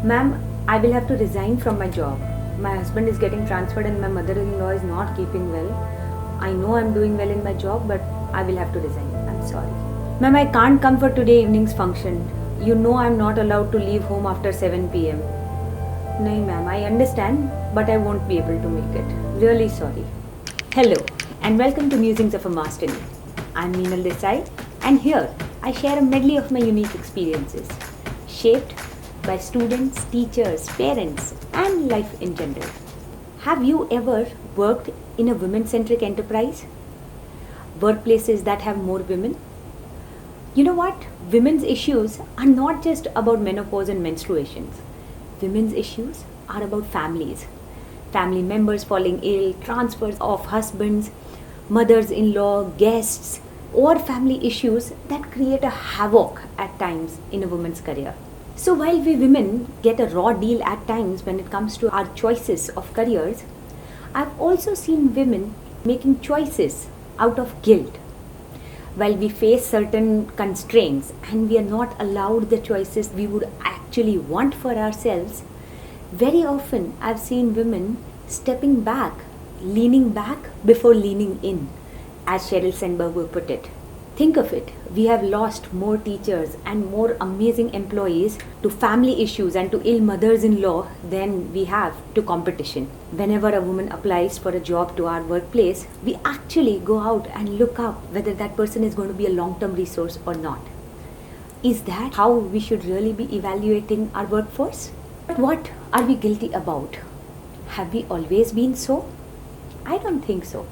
Ma'am, I will have to resign from my job. My husband is getting transferred and my mother-in-law is not keeping well. I know I'm doing well in my job, but I will have to resign. I'm sorry. Ma'am, I can't come for today evening's function. You know I'm not allowed to leave home after 7 p.m. No, ma'am, I understand, but I won't be able to make it. Really sorry. Hello, and welcome to Musings of a Master. I'm Meenal Desai, and here I share a medley of my unique experiences, shaped by students, teachers, parents, and life in general. Have you ever worked in a women-centric enterprise? Workplaces that have more women? You know what? Women's issues are not just about menopause and menstruations. Women's issues are about families. Family members falling ill, transfers of husbands, mothers-in-law, guests, or family issues that create a havoc at times in a woman's career. So while we women get a raw deal at times when it comes to our choices of careers, I've also seen women making choices out of guilt. While we face certain constraints and we are not allowed the choices we would actually want for ourselves, very often I've seen women stepping back, leaning back before leaning in, as Sheryl Sandberg will put it. Think of it, we have lost more teachers and more amazing employees to family issues and to ill mothers-in-law than we have to competition. Whenever a woman applies for a job to our workplace, we actually go out and look up whether that person is going to be a long-term resource or not. Is that how we should really be evaluating our workforce? But what are we guilty about? Have we always been so? I don't think so.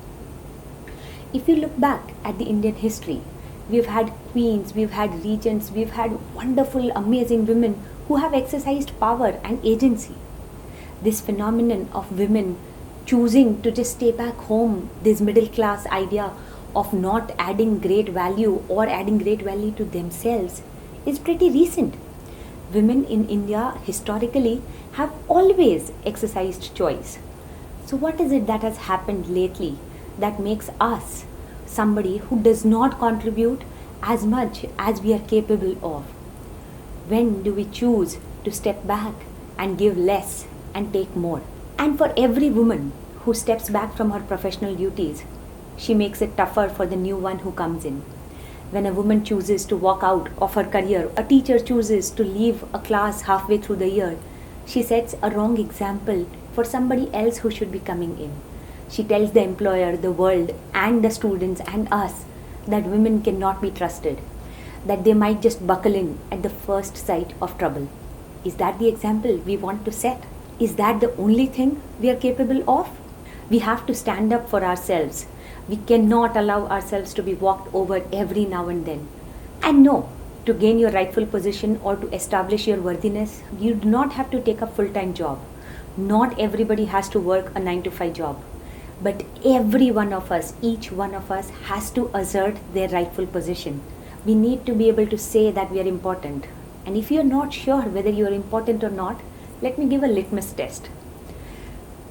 If you look back at the Indian history, we've had queens, we've had regents, we've had wonderful, amazing women who have exercised power and agency. This phenomenon of women choosing to just stay back home, this middle class idea of not adding great value or adding great value to themselves, is pretty recent. Women in India historically have always exercised choice. So what is it that has happened lately that makes us somebody who does not contribute as much as we are capable of? When do we choose to step back and give less and take more? And for every woman who steps back from her professional duties, she makes it tougher for the new one who comes in. When a woman chooses to walk out of her career, a teacher chooses to leave a class halfway through the year, she sets a wrong example for somebody else who should be coming in. She tells the employer, the world, and the students and us that women cannot be trusted, that they might just buckle in at the first sight of trouble. Is that the example we want to set? Is that the only thing we are capable of? We have to stand up for ourselves. We cannot allow ourselves to be walked over every now and then. And no, to gain your rightful position or to establish your worthiness, you do not have to take a full-time job. Not everybody has to work a 9-to-5 job. But every one of us, each one of us has to assert their rightful position. We need to be able to say that we are important. And if you are not sure whether you are important or not, let me give a litmus test.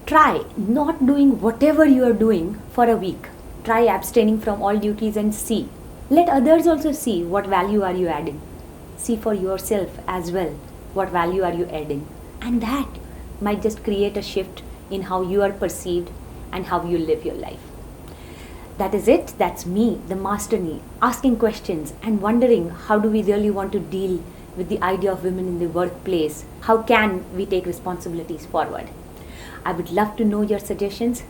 Try not doing whatever you are doing for a week. Try abstaining from all duties and see. Let others also see what value are you adding. See for yourself as well what value are you adding. And that might just create a shift in how you are perceived and how you live your life. That is it. That's me, the Master Me, asking questions and wondering how do we really want to deal with the idea of women in the workplace? How can we take responsibilities forward? I would love to know your suggestions,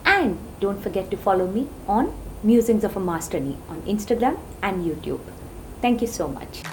and don't forget to follow me on Musings of a Master Me on Instagram and YouTube. Thank you so much.